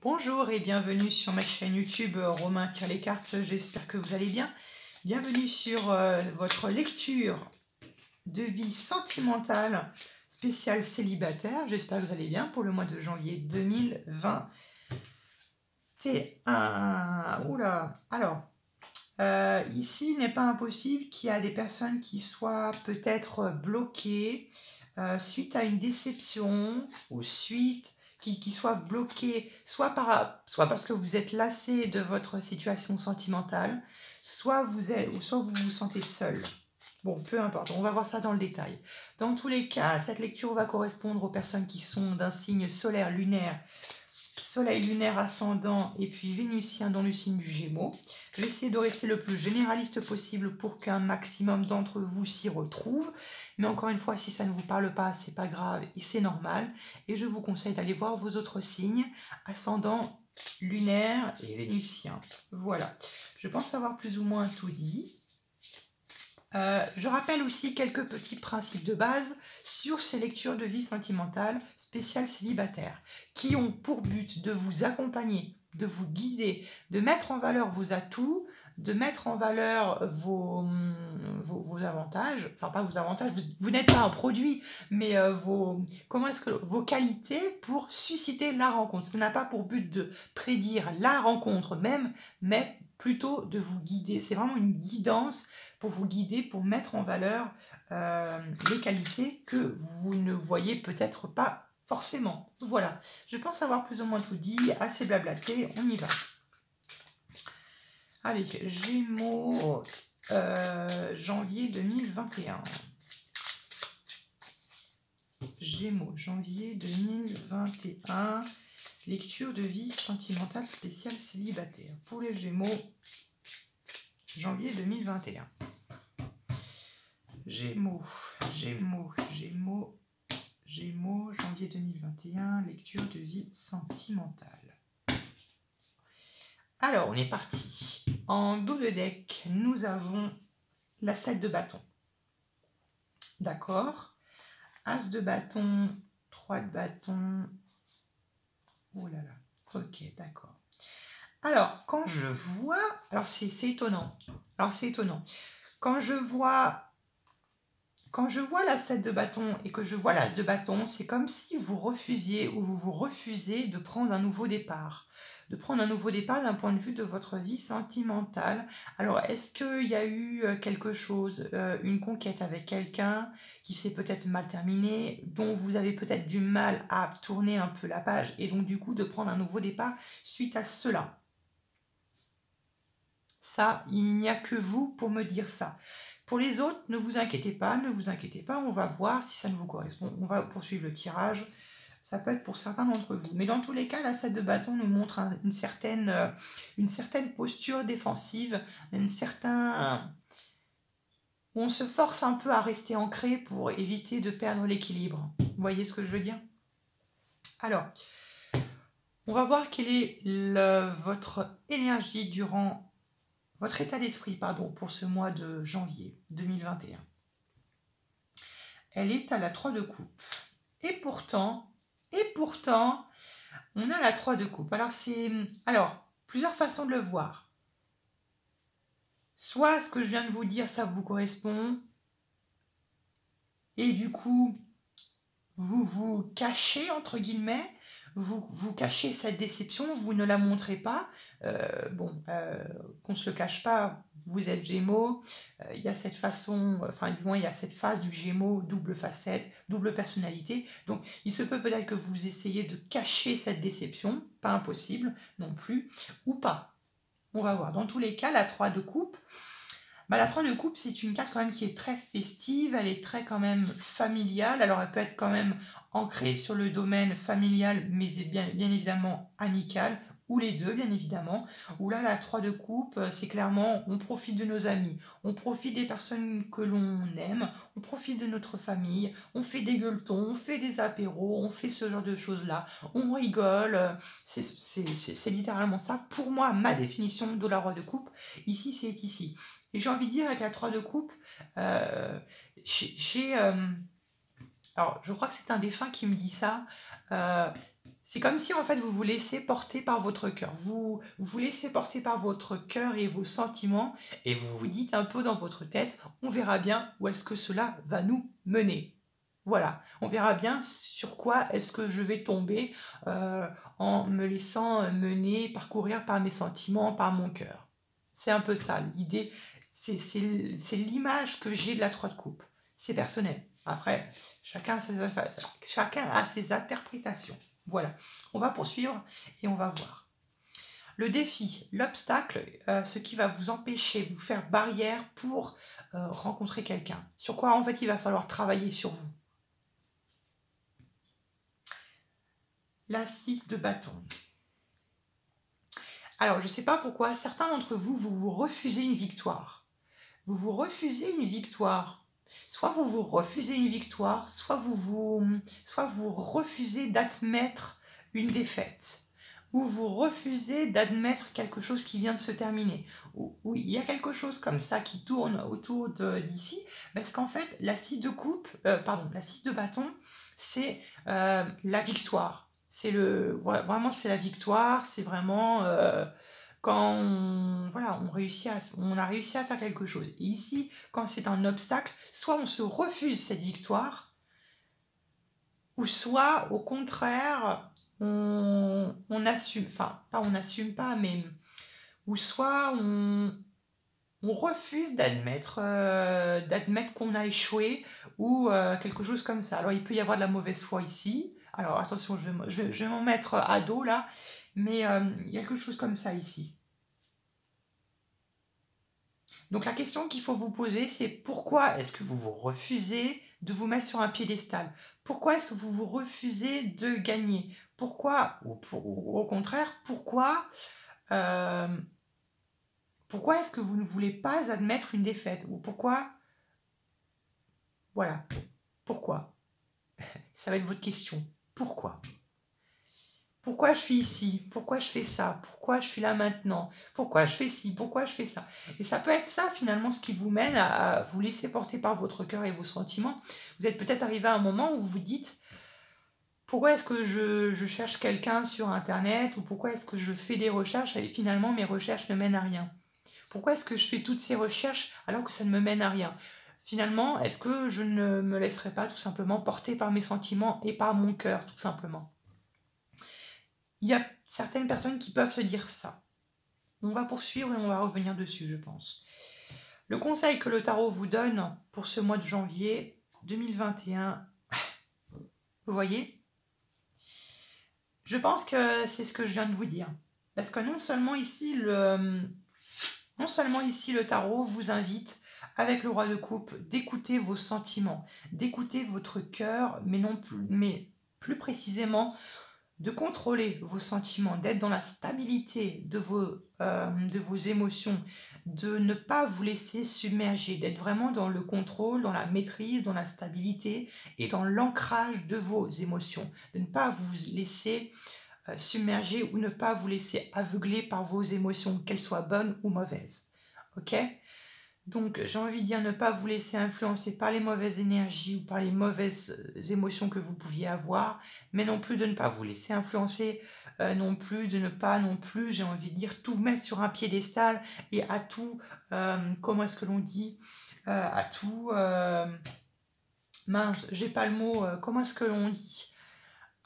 Bonjour et bienvenue sur ma chaîne YouTube Romain tire les cartes, j'espère que vous allez bien. Bienvenue sur votre lecture de vie sentimentale spéciale célibataire, j'espère que vous allez bien pour le mois de janvier 2021. Oula, alors, ici il n'est pas impossible qu'il y a des personnes qui soient peut-être bloquées suite à une déception ou suite qui soient bloqués soit parce que vous êtes lassé de votre situation sentimentale, soit vous vous sentez seul. Bon, peu importe, on va voir ça dans le détail. Dans tous les cas, cette lecture va correspondre aux personnes qui sont d'un signe solaire, lunaire, soleil lunaire ascendant et puis vénusien dans le signe du Gémeaux. Je vais essayer de rester le plus généraliste possible pour qu'un maximum d'entre vous s'y retrouvent. Mais encore une fois, si ça ne vous parle pas, c'est pas grave et c'est normal. Et je vous conseille d'aller voir vos autres signes, ascendant, lunaire et vénusien. Voilà, je pense avoir plus ou moins tout dit. Je rappelle aussi quelques petits principes de base sur ces lectures de vie sentimentale spéciales célibataires qui ont pour but de vous accompagner, de vous guider, de mettre en valeur vos atouts, de mettre en valeur vos avantages, enfin pas vos avantages, vous n'êtes pas un produit, mais vos qualités pour susciter la rencontre. Ça n'a pas pour but de prédire la rencontre même, mais plutôt de vous guider. C'est vraiment une guidance pour vous guider, pour mettre en valeur les qualités que vous ne voyez peut-être pas forcément. Voilà, je pense avoir plus ou moins tout dit, assez blablaté, on y va. Allez, Gémeaux, janvier 2021. Gémeaux, janvier 2021, lecture de vie sentimentale spéciale célibataire. Pour les Gémeaux, janvier 2021. Gémeaux, janvier 2021, lecture de vie sentimentale. Alors, on est parti. En dos de deck, nous avons la 7 de bâton. D'accord. As de bâton, 3 de bâton. Oh là là. Ok, d'accord. Alors, quand je vois... Alors, c'est étonnant. Quand je vois la 7 de bâton et que je vois l'as de bâton, c'est comme si vous refusiez ou vous refusez de prendre un nouveau départ. De prendre un nouveau départ d'un point de vue de votre vie sentimentale. Alors, est-ce qu'il y a eu quelque chose, une conquête avec quelqu'un qui s'est peut-être mal terminée, dont vous avez peut-être du mal à tourner un peu la page et donc du coup de prendre un nouveau départ suite à cela? Ça, il n'y a que vous pour me dire ça. Pour les autres, ne vous inquiétez pas, on va voir si ça ne vous correspond. On va poursuivre le tirage. Ça peut être pour certains d'entre vous. Mais dans tous les cas, la 7 de bâton nous montre une certaine posture défensive, on se force un peu à rester ancré pour éviter de perdre l'équilibre. Vous voyez ce que je veux dire? Alors, on va voir quelle est votre énergie durant... Votre état d'esprit, pardon, pour ce mois de janvier 2021. Elle est à la 3 de coupe. Et pourtant, on a la 3 de coupe. Alors, plusieurs façons de le voir. Soit ce que je viens de vous dire, ça vous correspond. Et du coup, vous vous cachez, entre guillemets. Vous cachez cette déception, vous ne la montrez pas. Qu'on ne se le cache pas, vous êtes Gémeaux, il y a cette façon, enfin du moins il y a cette phase du Gémeaux, double facette, double personnalité. Donc il se peut peut-être que vous essayez de cacher cette déception, pas impossible non plus, ou pas. On va voir. Dans tous les cas, la 3 de coupe, la 3 de coupe, c'est une carte quand même qui est très festive, elle est très quand même familiale, alors elle peut être quand même ancrée sur le domaine familial, mais bien évidemment amical, ou les deux bien évidemment, où là la 3 de coupe, c'est clairement on profite de nos amis, on profite des personnes que l'on aime, on profite de notre famille, on fait des gueuletons, on fait des apéros, on fait ce genre de choses là, on rigole, c'est littéralement ça. Pour moi, ma définition de la 3 de coupe, ici c'est ici. Et j'ai envie de dire avec la 3 de coupe, alors je crois que c'est un défunt qui me dit ça, C'est comme si en fait vous vous laissez porter par votre cœur. Vous vous laissez porter par votre cœur et vos sentiments et vous vous dites un peu dans votre tête, on verra bien où est-ce que cela va nous mener. Voilà, on verra bien sur quoi est-ce que je vais tomber en me laissant mener, parcourir par mes sentiments, par mon cœur. C'est un peu ça, l'idée, c'est l'image que j'ai de la 3 de coupe. C'est personnel. Après, chacun a ses interprétations. Voilà, on va poursuivre et on va voir. Le défi, l'obstacle, ce qui va vous empêcher, vous faire barrière pour rencontrer quelqu'un. Sur quoi en fait il va falloir travailler sur vous. La 6 de bâton. Alors, je ne sais pas pourquoi, certains d'entre vous, vous refusez une victoire. Vous vous refusez une victoire. Soit vous vous refusez une victoire, soit vous refusez d'admettre une défaite. Ou vous refusez d'admettre quelque chose qui vient de se terminer. Ou il y a quelque chose comme ça qui tourne autour d'ici. Parce qu'en fait, la 6 de coupe, la 6 de bâton, c'est la victoire. Vraiment c'est la victoire, c'est vraiment quand on a réussi à faire quelque chose. Et ici, quand c'est un obstacle, soit on se refuse cette victoire, ou soit au contraire, on assume, enfin pas on n'assume pas, mais ou soit on refuse d'admettre qu'on a échoué ou quelque chose comme ça. Alors il peut y avoir de la mauvaise foi ici. Alors attention, je vais m'en mettre à dos là, mais il y a quelque chose comme ça ici. Donc la question qu'il faut vous poser, c'est pourquoi est-ce que vous vous refusez de vous mettre sur un piédestal? Pourquoi est-ce que vous vous refusez de gagner? Pourquoi, ou au contraire, pourquoi est-ce que vous ne voulez pas admettre une défaite? Ou pourquoi? Voilà. Pourquoi? Ça va être votre question. Pourquoi? Pourquoi je suis ici? Pourquoi je fais ça? Pourquoi je suis là maintenant? Pourquoi je fais ci? Pourquoi je fais ça? Et ça peut être ça finalement ce qui vous mène à vous laisser porter par votre cœur et vos sentiments. Vous êtes peut-être arrivé à un moment où vous vous dites pourquoi est-ce que je cherche quelqu'un sur internet ou pourquoi est-ce que je fais des recherches et finalement mes recherches ne mènent à rien? Pourquoi est-ce que je fais toutes ces recherches alors que ça ne me mène à rien? Finalement, est-ce que je ne me laisserai pas tout simplement porter par mes sentiments et par mon cœur, tout simplement? Il y a certaines personnes qui peuvent se dire ça. On va poursuivre et on va revenir dessus, je pense. Le conseil que le tarot vous donne pour ce mois de janvier 2021, vous voyez, je pense que c'est ce que je viens de vous dire. Parce que non seulement ici, le tarot vous invite, avec le roi de coupe, d'écouter vos sentiments, d'écouter votre cœur, mais plus précisément, de contrôler vos sentiments, d'être dans la stabilité de vos émotions, de ne pas vous laisser submerger, d'être vraiment dans le contrôle, dans la maîtrise, dans la stabilité et dans l'ancrage de vos émotions, de ne pas vous laisser submerger ou ne pas vous laisser aveugler par vos émotions, qu'elles soient bonnes ou mauvaises. Ok ? Donc j'ai envie de dire ne pas vous laisser influencer par les mauvaises énergies ou par les mauvaises émotions que vous pouviez avoir, mais non plus de ne pas vous laisser influencer, non plus de ne pas non plus, j'ai envie de dire, tout mettre sur un piédestal et à tout, comment est-ce que l'on dit, à tout, mince, j'ai pas le mot, comment est-ce que l'on dit?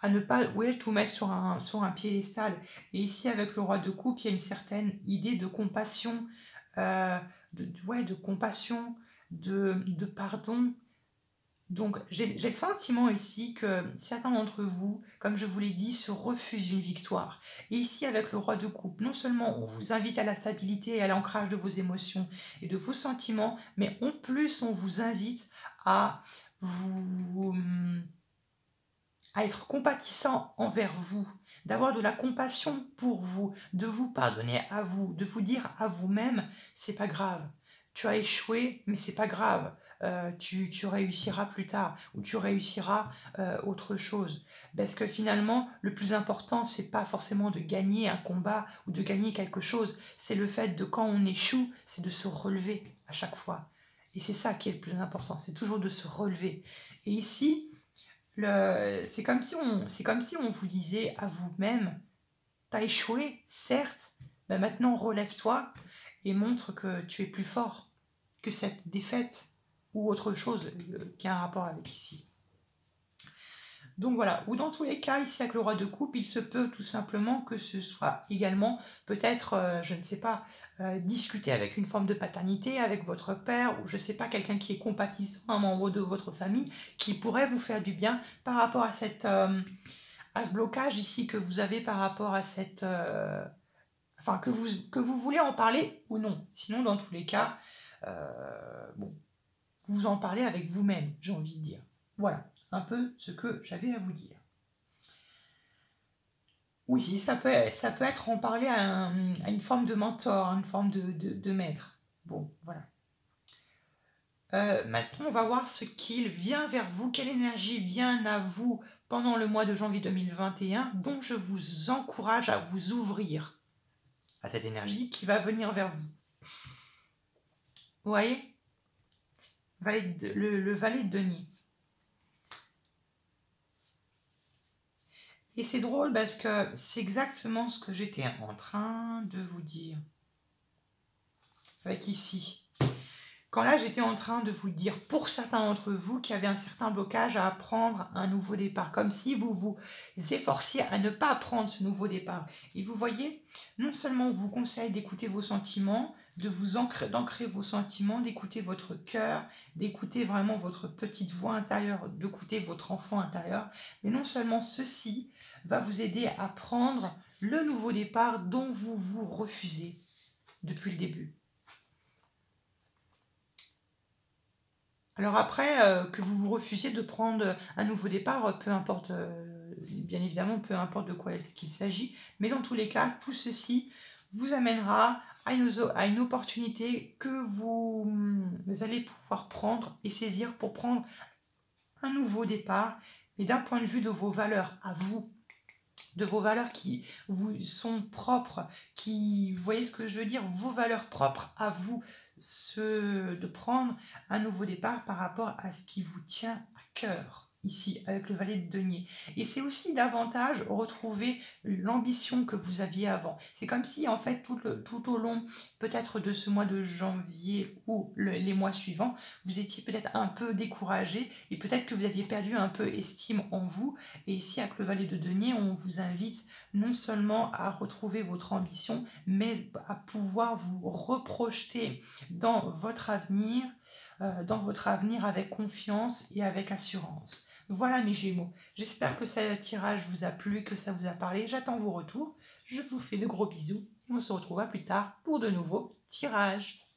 À ne pas tout mettre sur un piédestal. Et ici, avec le roi de coupe, il y a une certaine idée de compassion, de compassion, de pardon. Donc, j'ai le sentiment ici que certains d'entre vous, comme je vous l'ai dit, se refusent une victoire. Et ici, avec le roi de coupe, non seulement on vous invite à la stabilité et à l'ancrage de vos émotions et de vos sentiments, mais en plus, on vous invite à être compatissant envers vous, d'avoir de la compassion pour vous, de vous pardonner à vous, de vous dire à vous-même, c'est pas grave, tu as échoué, mais c'est pas grave, tu réussiras plus tard, ou tu réussiras autre chose. Parce que finalement, le plus important, c'est pas forcément de gagner un combat ou de gagner quelque chose, c'est le fait de quand on échoue, c'est de se relever à chaque fois. Et c'est ça qui est le plus important, c'est toujours de se relever. Et ici, C'est comme si on vous disait à vous-même, t'as échoué, certes, mais maintenant relève-toi et montre que tu es plus fort que cette défaite ou autre chose qui a un rapport avec ici. Donc voilà, ou dans tous les cas, ici avec le roi de coupe, il se peut tout simplement que ce soit également peut-être, je ne sais pas, discuter avec une forme de paternité, avec votre père, ou je ne sais pas, quelqu'un qui est compatissant, un membre de votre famille, qui pourrait vous faire du bien par rapport à à ce blocage ici que vous avez par rapport à enfin, que vous voulez en parler ou non. Sinon, dans tous les cas, bon, vous en parlez avec vous-même, j'ai envie de dire. Voilà, un peu ce que j'avais à vous dire. Oui, ça peut être en parler à une forme de mentor, une forme de maître. Bon, voilà. Maintenant, on va voir ce qu'il vient vers vous, quelle énergie vient à vous pendant le mois de janvier 2021, dont je vous encourage à vous ouvrir à cette énergie qui va venir vers vous. Vous voyez, le valet de denier. Et c'est drôle parce que c'est exactement ce que j'étais en train de vous dire. Avec ici. Quand là, j'étais en train de vous dire, pour certains d'entre vous, qui avaient un certain blocage à apprendre un nouveau départ, comme si vous vous efforciez à ne pas prendre ce nouveau départ. Et vous voyez, non seulement on vous conseille d'écouter vos sentiments, d'ancrer vos sentiments, d'écouter votre cœur, d'écouter vraiment votre petite voix intérieure, d'écouter votre enfant intérieur, mais non seulement ceci va vous aider à prendre le nouveau départ dont vous vous refusez depuis le début. Alors après, que vous vous refusiez de prendre un nouveau départ, peu importe, bien évidemment, peu importe de quoi est-ce qu'il s'agit, mais dans tous les cas, tout ceci vous amènera à une opportunité que vous allez pouvoir prendre et saisir pour prendre un nouveau départ, mais d'un point de vue de vos valeurs à vous, de vos valeurs qui vous sont propres, vous voyez ce que je veux dire, vos valeurs propres à vous, de prendre un nouveau départ par rapport à ce qui vous tient à cœur, ici, avec le valet de denier. Et c'est aussi davantage retrouver l'ambition que vous aviez avant. C'est comme si, en fait, tout au long, peut-être de ce mois de janvier ou les mois suivants, vous étiez peut-être un peu découragé et peut-être que vous aviez perdu un peu estime en vous. Et ici, avec le valet de denier, on vous invite non seulement à retrouver votre ambition, mais à pouvoir vous reprojeter dans votre avenir avec confiance et avec assurance. Voilà mes Gémeaux. J'espère que ce tirage vous a plu, que ça vous a parlé. J'attends vos retours. Je vous fais de gros bisous et on se retrouvera plus tard pour de nouveaux tirages.